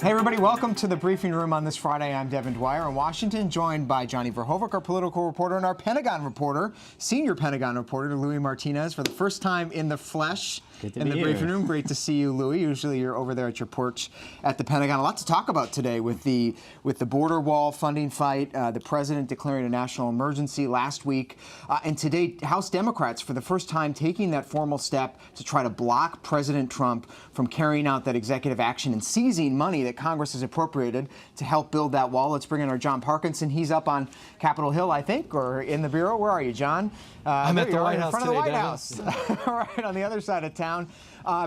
Hey everybody, welcome to the briefing room on this Friday. I'm Devin Dwyer in Washington, joined by Johnny Verhoeven, our political reporter, and our Pentagon reporter, senior Pentagon reporter, Louis Martinez, for the first time in the flesh in the briefing room. Great to see you, Louis. Usually you're over there at your porch at the Pentagon. A lot to talk about today with the border wall funding fight, the president declaring a national emergency last week, and today House Democrats for the first time taking that formal step to try to block President Trump from carrying out that executive action and seizing money that Congress has appropriated to help build that wall. Let's bring in our John Parkinson. He's up on Capitol Hill, I think, or in the Bureau. Where are you, John? I'm at the White House in front today, of the White Devin. House. All right, on the other side of town.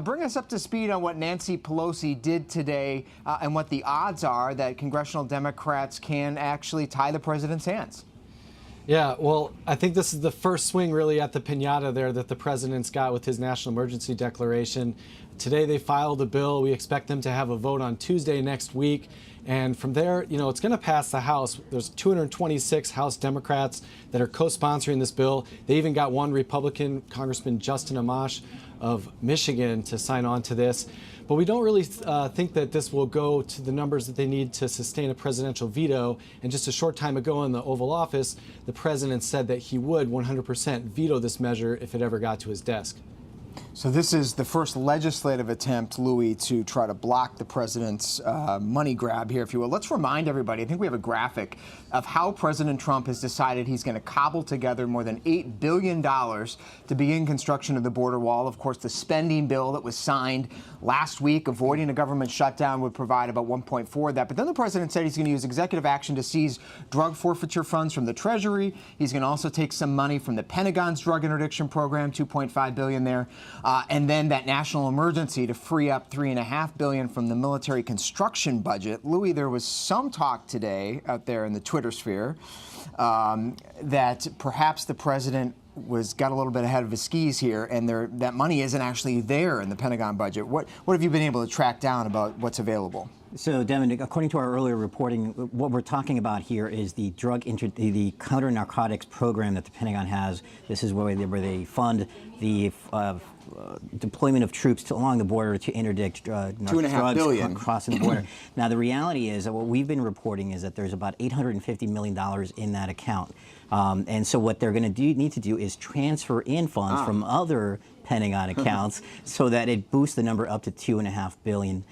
Bring us up to speed on what Nancy Pelosi did today and what the odds are that congressional Democrats can actually tie the president's hands. Yeah, well, I think this is the first swing really at the piñata there that the president's got with his national emergency declaration. Today they filed a bill. We expect them to have a vote on Tuesday next week. And from there, you know, it's going to pass the House. There's 226 House Democrats that are co-sponsoring this bill. They even got one Republican, Congressman Justin Amash of Michigan, to sign on to this. But we don't really think that this will go to the numbers that they need to sustain a presidential veto. And just a short time ago in the Oval Office, the president said that he would 100% veto this measure if it ever got to his desk. So this is the first legislative attempt, Louis, to try to block the president's money grab here, if you will. Let's remind everybody, I think we have a graphic of how President Trump has decided he's going to cobble together more than $8 billion to begin construction of the border wall. Of course, the spending bill that was signed last week, avoiding a government shutdown, would provide about 1.4 of that. But then the president said he's going to use executive action to seize drug forfeiture funds from the Treasury. He's going to also take some money from the Pentagon's drug interdiction program, $2.5 billion there. And then that national emergency to free up $3.5 billion from the military construction budget. Louis, there was some talk today out there in the Twitter sphere that perhaps the president got a little bit ahead of his skis here, and that money isn't actually there in the Pentagon budget. What have you been able to track down about what's available? So, Devin, according to our earlier reporting, what we're talking about here is the the counter-narcotics program that the Pentagon has. This is where they fund the deployment of troops along the border to interdict drugs crossing the border. Now, the reality is that what we've been reporting is that there's about $850 million in that account. And so what they're going to need to do is transfer in funds from other Pentagon accounts so that it boosts the number up to $2.5 billion.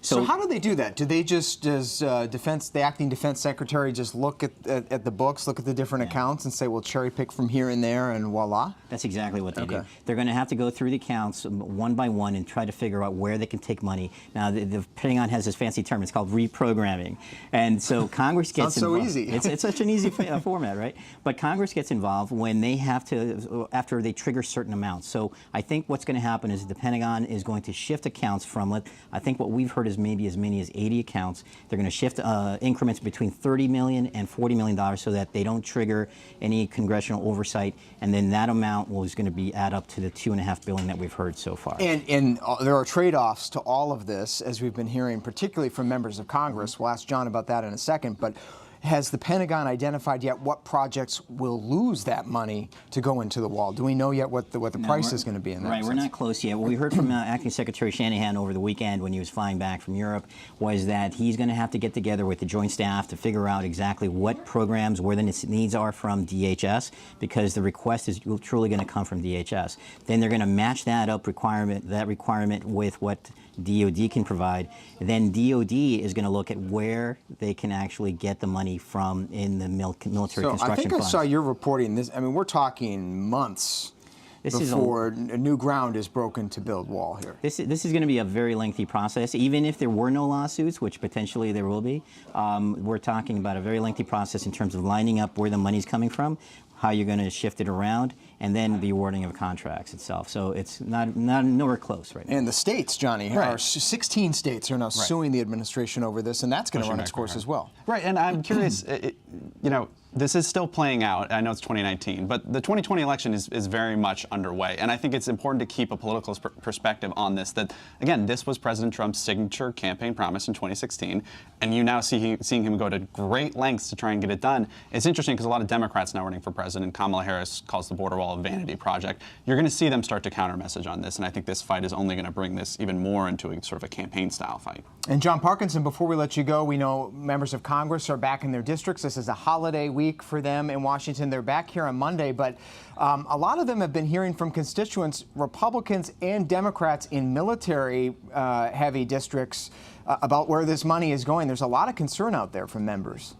So how do they do that? Do they just, does the acting defense secretary just look at the books, look at the different accounts and say, well, cherry pick from here and there and voila? That's exactly what they do. They're going to have to go through the accounts one by one and try to figure out where they can take money. Now, the Pentagon has this fancy term. It's called reprogramming. And so Congress gets involved. Sounds so easy. It's such an easy format, right? But Congress gets involved when they have to, after they trigger certain amounts. So I think what's going to happen is the Pentagon is going to shift accounts from, I think what we've heard is maybe as many as 80 accounts. They're going to shift increments between $30 million and $40 million so that they don't trigger any congressional oversight. And then that amount is going to be add up to the $2.5 billion that we've heard so far. And there are trade-offs to all of this, as we've been hearing, particularly from members of Congress. We'll ask John about that in a second. But has the Pentagon identified yet what projects will lose that money to go into the wall? Do we know yet what the price is going to be in that sense? We're not close yet. What we heard from Acting Secretary Shanahan over the weekend when he was flying back from Europe was that he's going to have to get together with the Joint Staff to figure out exactly what programs, where the needs are from DHS, because the request is truly going to come from DHS. Then they're going to match that requirement with what DOD can provide. Then DOD is going to look at where they can actually get the money from in the military construction I think funds. I saw you're reporting this. I mean, we're talking months before new ground is broken to build wall here. This is going to be a very lengthy process. Even if there were no lawsuits, which potentially there will be, we're talking about a very lengthy process in terms of lining up where the money's coming from, how you're going to shift it around, and then the awarding of contracts itself. So it's nowhere close right now. And the states, Johnny, 16 states are now suing the administration over this, and that's going to run its course as well. Right, and I'm curious, you know, this is still playing out. I know it's 2019, but the 2020 election is very much underway. And I think it's important to keep a political perspective on this, that, again, this was President Trump's signature campaign promise in 2016, and you now seeing him go to great lengths to try and get it done. It's interesting because a lot of Democrats now running for president. Kamala Harris calls the border wall all a vanity project, you're going to see them start to counter-message on this. And I think this fight is only going to bring this even more into a sort of a campaign-style fight. And John Parkinson, before we let you go, we know members of Congress are back in their districts. This is a holiday week for them in Washington. They're back here on Monday, but a lot of them have been hearing from constituents, Republicans and Democrats in military-heavy districts about where this money is going. There's a lot of concern out there from members.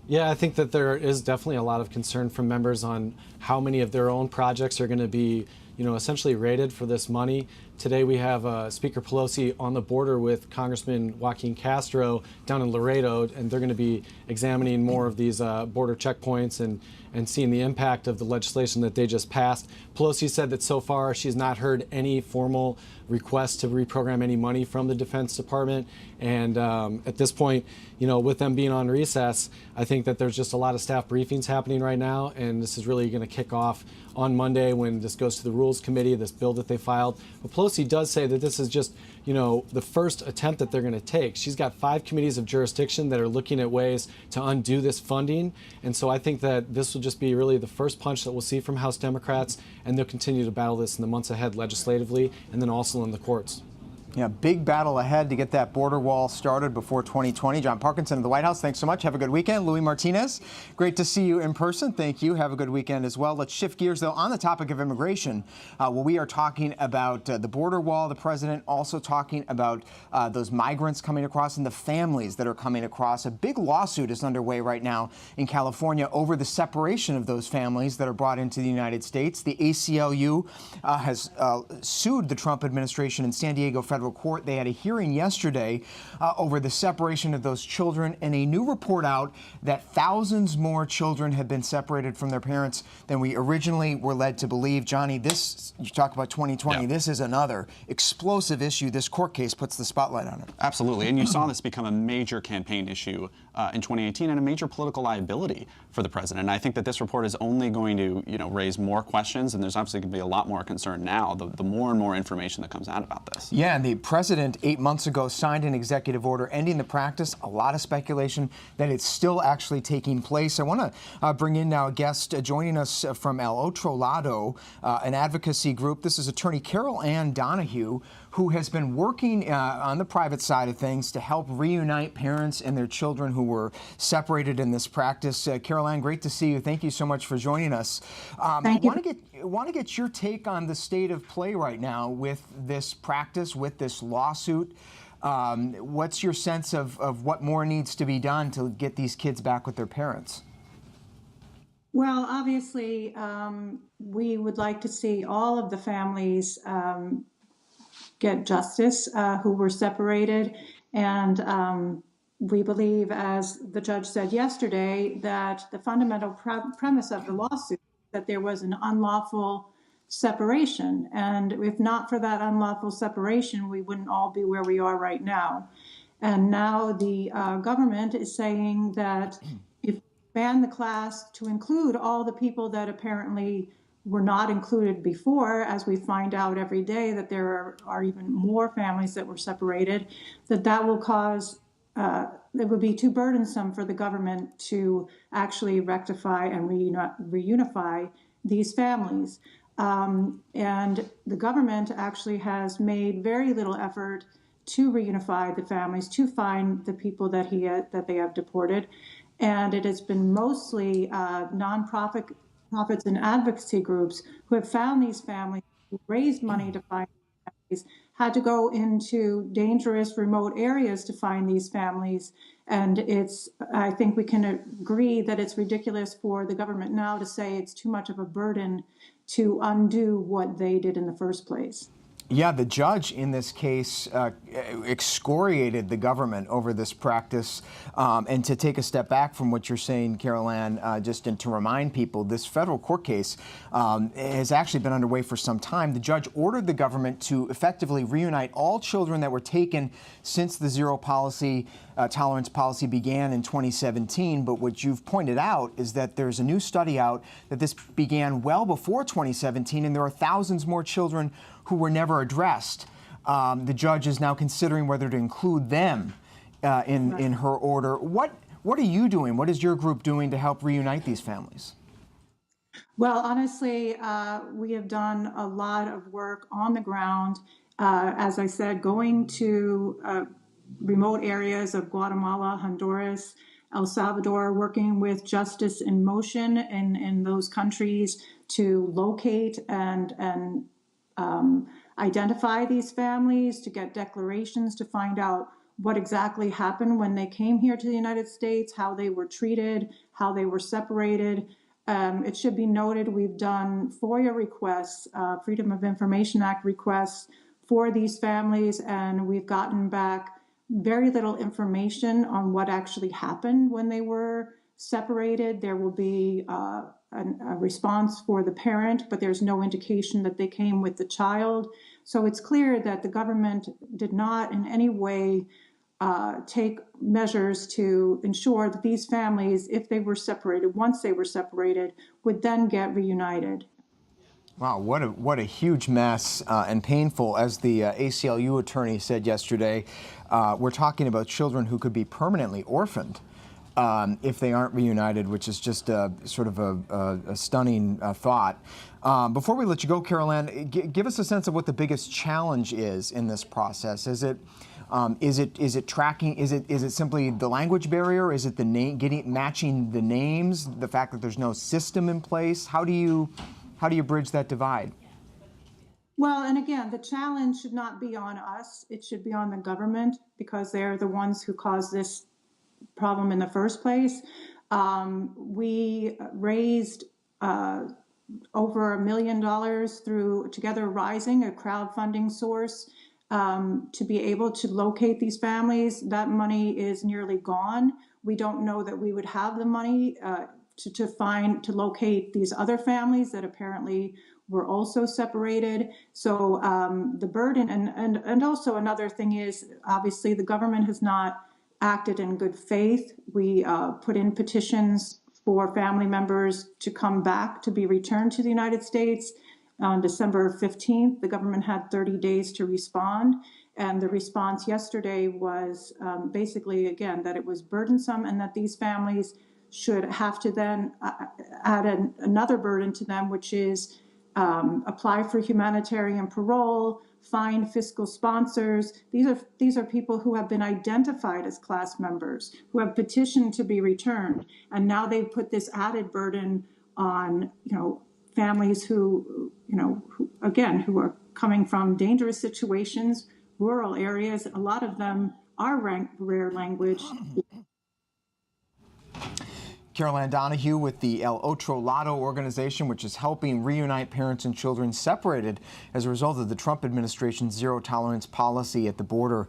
Yeah, I think that there is definitely a lot of concern from members on how many of their own projects are going to be, essentially rated for this money. Today we have Speaker Pelosi on the border with Congressman Joaquin Castro down in Laredo, and they're going to be examining more of these border checkpoints and seeing the impact of the legislation that they just passed. Pelosi said that so far she's not heard any formal request to reprogram any money from the Defense Department. And at this point, with them being on recess, I think that there's just a lot of staff briefings happening right now, and this is really going to kick off on Monday when this goes to the Rules Committee, this bill that they filed. But Pelosi does say that this is just, the first attempt that they're going to take. She's got 5 committees of jurisdiction that are looking at ways to undo this funding. And so I think that this will just be really the first punch that we'll see from House Democrats, and they'll continue to battle this in the months ahead legislatively and then also in the courts. Yeah, big battle ahead to get that border wall started before 2020. John Parkinson of the White House, thanks so much. Have a good weekend. Louis Martinez, great to see you in person. Thank you. Have a good weekend as well. Let's shift gears, though, on the topic of immigration. We are talking about the border wall, the president also talking about those migrants coming across and the families that are coming across. A big lawsuit is underway right now in California over the separation of those families that are brought into the United States. The ACLU has sued the Trump administration in San Diego Federal Court. They had a hearing yesterday over the separation of those children, and a new report out that thousands more children have been separated from their parents than we originally were led to believe. Johnny, this, you talk about 2020, this is another explosive issue. This court case puts the spotlight on it. Absolutely, and you saw this become a major campaign issue in 2018 and a major political liability for the president. And I think that this report is only going to, raise more questions, and there's obviously going to be a lot more concern now, the more and more information that comes out about this. Yeah, and the president 8 months ago signed an executive order ending the practice. A lot of speculation that it's still actually taking place. I want to bring in now a guest joining us from El Otro Lado, an advocacy group. This is attorney Carol Ann Donahue, who has been working on the private side of things to help reunite parents and their children who were separated in this practice. Carol Ann, great to see you. Thank you so much for joining us. Thank you. Want to get your take on the state of play right now with this practice, with this lawsuit. What's your sense of what more needs to be done to get these kids back with their parents? Well, obviously, we would like to see all of the families get justice who were separated. And we believe, as the judge said yesterday, that the fundamental premise of the lawsuit that there was an unlawful separation. And if not for that unlawful separation, we wouldn't all be where we are right now. And now the government is saying that if we ban the class to include all the people that apparently were not included before, as we find out every day that there are even more families that were separated, that will cause it would be too burdensome for the government to actually rectify and reunify these families. And the government actually has made very little effort to reunify the families, to find the people that they have deported. And it has been mostly nonprofits and advocacy groups who have found these families, who raised money to find these families, had to go into dangerous remote areas to find these families. And I think we can agree that it's ridiculous for the government now to say it's too much of a burden to undo what they did in the first place. Yeah, the judge in this case excoriated the government over this practice. And to take a step back from what you're saying, Carol Ann, to remind people, this federal court case has actually been underway for some time. The judge ordered the government to effectively reunite all children that were taken since the zero tolerance policy began in 2017. But what you've pointed out is that there's a new study out that this began well before 2017, and there are thousands more children who were never addressed. The judge is now considering whether to include them in her order. What are you doing? What is your group doing to help reunite these families? Well, honestly, we have done a lot of work on the ground. As I said, going to remote areas of Guatemala, Honduras, El Salvador, working with Justice in Motion in those countries to locate and identify these families, to get declarations, to find out what exactly happened when they came here to the United States, how they were treated, how they were separated. It should be noted we've done FOIA requests, Freedom of Information Act requests for these families, and we've gotten back very little information on what actually happened when they were separated. There will be a response for the parent, but there's no indication that they came with the child. So it's clear that the government did not in any way take measures to ensure that these families, if they were separated, once they were separated, would then get reunited. Wow, what a huge mess and painful. As the ACLU attorney said yesterday, we're talking about children who could be permanently orphaned if they aren't reunited, which is just sort of a stunning thought. Before we let you go, Carol Ann, give us a sense of what the biggest challenge is in this process. Is it tracking? Is it simply the language barrier? Is it the matching the names? The fact that there's no system in place? How do you bridge that divide? Well, and again, the challenge should not be on us. It should be on the government, because they're the ones who caused this problem in the first place. We raised over $1 million through Together Rising, a crowdfunding source, to be able to locate these families. That money is nearly gone. We don't know that we would have the money to locate these other families that apparently were also separated. So the burden, and also another thing is, obviously the government has not acted in good faith. We put in petitions for family members to come back, to be returned to the United States. On December 15th, the government had 30 days to respond. And the response yesterday was basically, again, that it was burdensome and that these families should have to then add another burden to them, which is apply for humanitarian parole, find fiscal sponsors. These are people who have been identified as class members, who have petitioned to be returned, and now they've put this added burden on families who are coming from dangerous situations, rural areas. A lot of them are rare language. Carol Ann Donahue with the El Otro Lado organization, which is helping reunite parents and children separated as a result of the Trump administration's zero-tolerance policy at the border.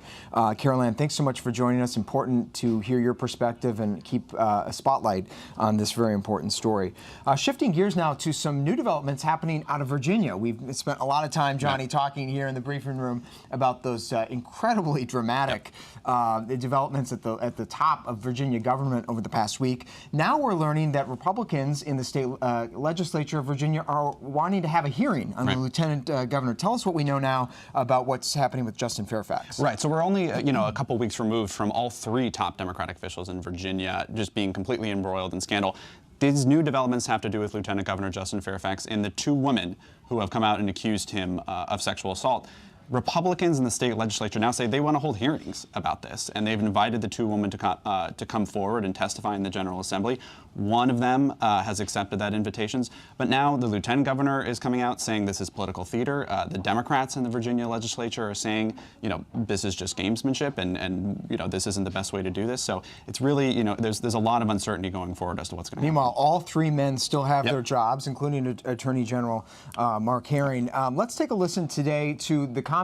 Carol Ann, thanks so much for joining us. Important to hear your perspective and keep a spotlight on this very important story. Shifting gears now to some new developments happening out of Virginia. We've spent a lot of time, Johnny, talking here in the briefing room about those incredibly dramatic developments at the top of Virginia government over the past week. Now we're learning that Republicans in the state legislature of Virginia are wanting to have a hearing on the lieutenant governor. Tell us what we know now about what's happening with Justin Fairfax. Right. So we're only a couple weeks removed from all three top Democratic officials in Virginia just being completely embroiled in scandal. These new developments have to do with Lieutenant Governor Justin Fairfax and the two women who have come out and accused him of sexual assault. Republicans in the state legislature now say they want to hold hearings about this, and they've invited the two women to come forward and testify in the General Assembly. One of them has accepted that invitation, but now the lieutenant governor is coming out saying this is political theater. The Democrats in the Virginia legislature are saying, this is just gamesmanship, and this isn't the best way to do this. So it's really, there's a lot of uncertainty going forward as to what's going to happen. Meanwhile, all three men still have their jobs, including Attorney General Mark Herring. Let's take a listen today to the comments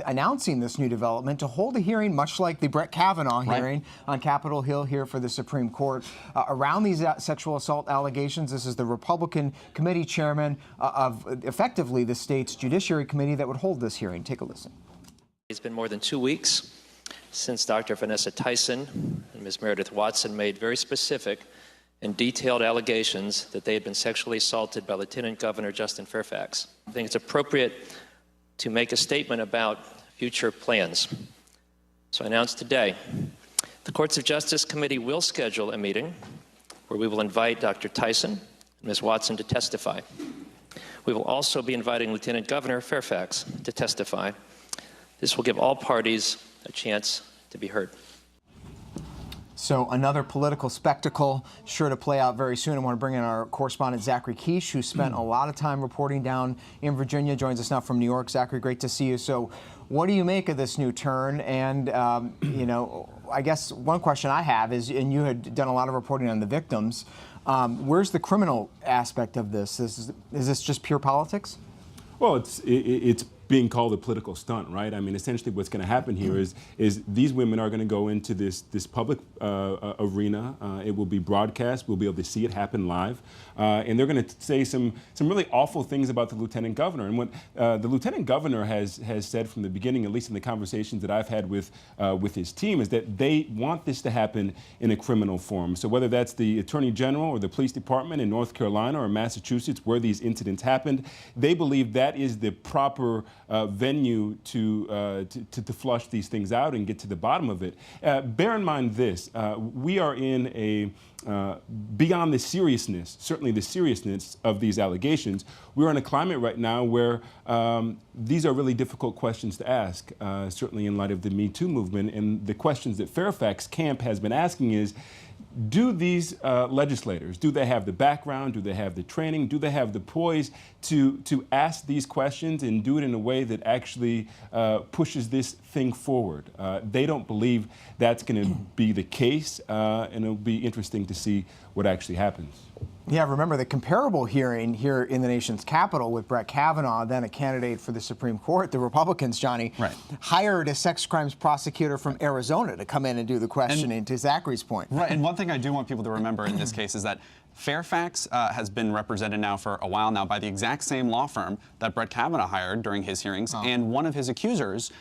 announcing this new development to hold a hearing, much like the Brett Kavanaugh hearing on Capitol Hill here for the Supreme Court, around these sexual assault allegations. This is the Republican committee chairman of effectively the state's Judiciary Committee that would hold this hearing. Take a listen. It's been more than 2 weeks since Dr. Vanessa Tyson and Ms. Meredith Watson made very specific and detailed allegations that they had been sexually assaulted by Lieutenant Governor Justin Fairfax. I think it's appropriate to make a statement about future plans. So I announce today, the Courts of Justice Committee will schedule a meeting where we will invite Dr. Tyson, and Ms. Watson to testify. We will also be inviting Lieutenant Governor Fairfax to testify. This will give all parties a chance to be heard. So another political spectacle sure to play out very soon. I want to bring in our correspondent Zachary Quiche, who spent a lot of time reporting down in Virginia, joins us now from New York. Zachary, great to see you. So what do you make of this new turn? And, you know, I guess one question I have is, and you had done a lot of reporting on the victims, where's the criminal aspect of this? Is this just pure politics? Well, it's being called a political stunt, right? I mean, essentially what's going to happen here is these women are going to go into this public arena. It will be broadcast. We'll be able to see it happen live. And they're going to say some really awful things about the lieutenant governor. And what the lieutenant governor has said from the beginning, at least in the conversations that I've had with his team, is that they want this to happen in a criminal form. So whether that's the attorney general or the police department in North Carolina or Massachusetts where these incidents happened, they believe that is the proper venue to flush these things out and get to the bottom of it. Bear in mind this, we are in a, beyond the seriousness, certainly the seriousness of these allegations, we're in a climate right now where these are really difficult questions to ask, certainly in light of the Me Too movement. And the questions that Fairfax camp has been asking is, do these legislators, do they have the background, do they have the training, do they have the poise to ask these questions and do it in a way that actually pushes this thing forward? They don't believe that's going to be the case, and it'll be interesting to see what actually happens. Yeah, remember the comparable hearing here in the nation's capital with Brett Kavanaugh, then a candidate for the Supreme Court. The Republicans, Johnny, hired a sex crimes prosecutor from Arizona to come in and do the questioning, to Zachary's point. Right, and one thing I do want people to remember in this case is that Fairfax has been represented now for a while now by the exact same law firm that Brett Kavanaugh hired during his hearings, and one of his accusers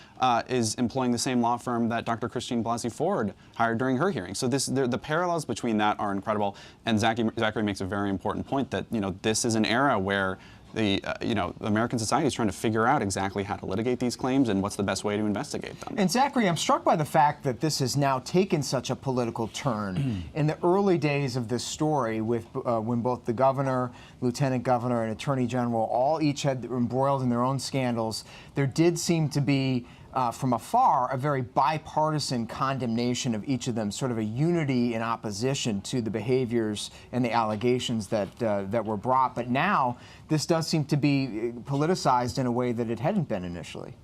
is employing the same law firm that Dr. Christine Blasey Ford hired during her hearing. So the parallels between that are incredible, and Zachary makes a very important point that, you know, this is an era where the American society is trying to figure out exactly how to litigate these claims and what's the best way to investigate them. And Zachary, I'm struck by the fact that this has now taken such a political turn. In the early days of this story, with when both the governor, lieutenant governor, and attorney general all each had embroiled in their own scandals, there did seem to be from afar, a very bipartisan condemnation of each of them, sort of a unity in opposition to the behaviors and the allegations that were brought. But now, this does seem to be politicized in a way that it hadn't been initially.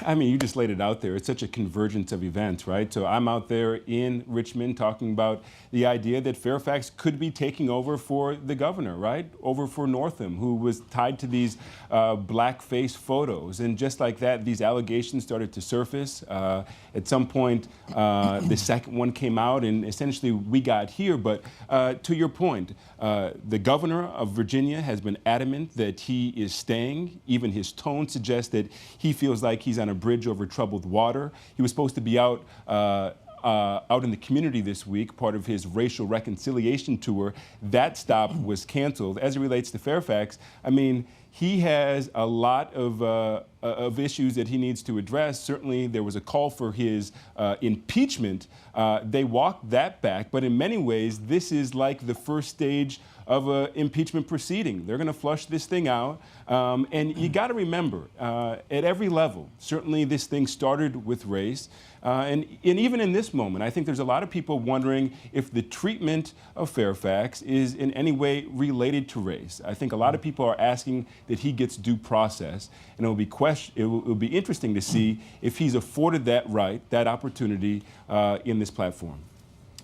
I mean, you just laid it out there. It's such a convergence of events, right? So I'm out there in Richmond talking about the idea that Fairfax could be taking over for the governor, right? Over for Northam, who was tied to these blackface photos. And just like that, these allegations started to surface. At some point, the second one came out, and essentially we got here. But to your point, the governor of Virginia has been adamant that he is staying. Even his tone suggests that he feels like he's on a bridge over troubled water. He was supposed to be out in the community this week, part of his racial reconciliation tour. That stop was canceled. As it relates to Fairfax, I mean, he has a lot of issues that he needs to address. Certainly, there was a call for his impeachment. They walked that back, but in many ways, this is like the first stage of an impeachment proceeding. They're going to flush this thing out. And you got to remember, at every level, certainly this thing started with race. And even in this moment, I think there's a lot of people wondering if the treatment of Fairfax is in any way related to race. I think a lot of people are asking that he gets due process, and it will be interesting to see if he's afforded that right, that opportunity in this platform.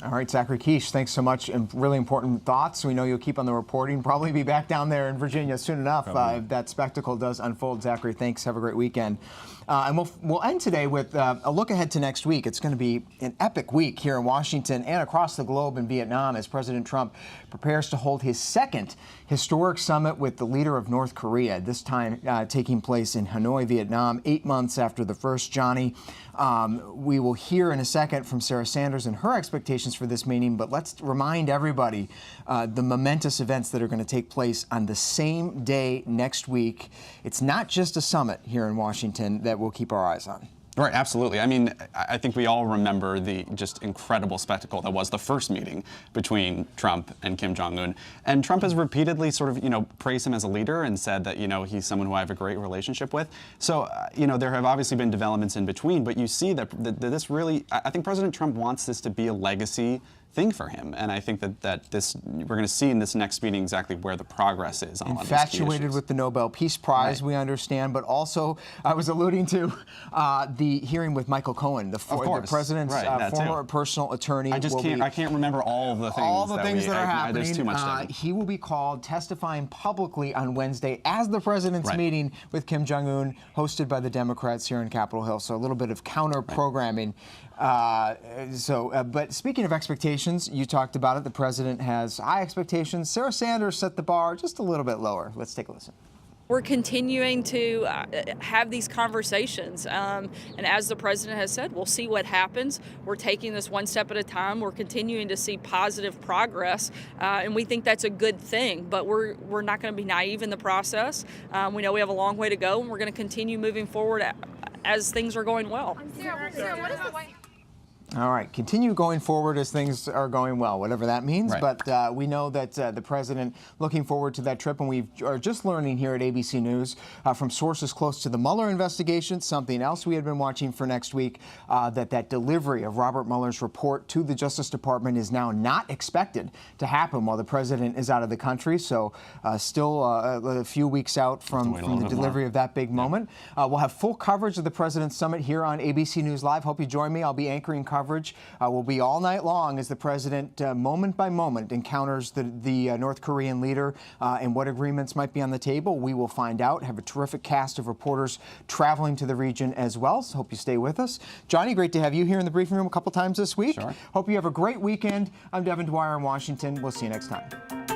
All right, Zachary Quiche, thanks so much, and really important thoughts. We know you'll keep on the reporting, probably be back down there in Virginia soon enough if that spectacle does unfold. Zachary, thanks. Have a great weekend. And we'll end today with a look ahead to next week. It's going to be an epic week here in Washington and across the globe in Vietnam as President Trump prepares to hold his second historic summit with the leader of North Korea, this time taking place in Hanoi, Vietnam, 8 months after the first. Johnny, we will hear in a second from Sarah Sanders and her expectations for this meeting, but let's remind everybody the momentous events that are going to take place on the same day next week. It's not just a summit here in Washington that we'll keep our eyes on. Right, absolutely. I mean, I think we all remember the just incredible spectacle that was the first meeting between Trump and Kim Jong-un. And Trump has repeatedly sort of, praised him as a leader and said that, he's someone who I have a great relationship with. So, there have obviously been developments in between, but you see that this really, I think President Trump wants this to be a legacy thing for him, and I think that this we're going to see in this next meeting exactly where the progress is on these key Infatuated issues. with the Nobel Peace Prize, Right. we understand, but also I was alluding to the hearing with Michael Cohen, the president's Right, that former too. personal attorney. I can't remember all of the things. All the things that are happening. There's too much stuff. He will be called testifying publicly on Wednesday as the president's Right. meeting with Kim Jong-un, hosted by the Democrats here in Capitol Hill. So a little bit of counter programming. But speaking of expectations, you talked about it. The president has high expectations. Sarah Sanders set the bar just a little bit lower. Let's take a listen. We're continuing to have these conversations. And as the president has said, we'll see what happens. We're taking this one step at a time. We're continuing to see positive progress. And we think that's a good thing. But we're not going to be naive in the process. We know we have a long way to go, and we're going to continue moving forward as things are going well. Sarah, what is the White All right, continue going forward as things are going well, whatever that means. Right. But we know that the president looking forward to that trip, and we are just learning here at ABC News from sources close to the Mueller investigation, something else we had been watching for next week, that delivery of Robert Mueller's report to the Justice Department is now not expected to happen while the president is out of the country. So still a few weeks out from the delivery of that big moment. We'll have full coverage of the President's Summit here on ABC News Live. Hope you join me. I'll be anchoring coverage. Will be all night long as the president, moment by moment, encounters the North Korean leader and what agreements might be on the table. We will find out. Have a terrific cast of reporters traveling to the region as well. So hope you stay with us. Johnny, great to have you here in the briefing room a couple times this week. Sure. Hope you have a great weekend. I'm Devin Dwyer in Washington. We'll see you next time.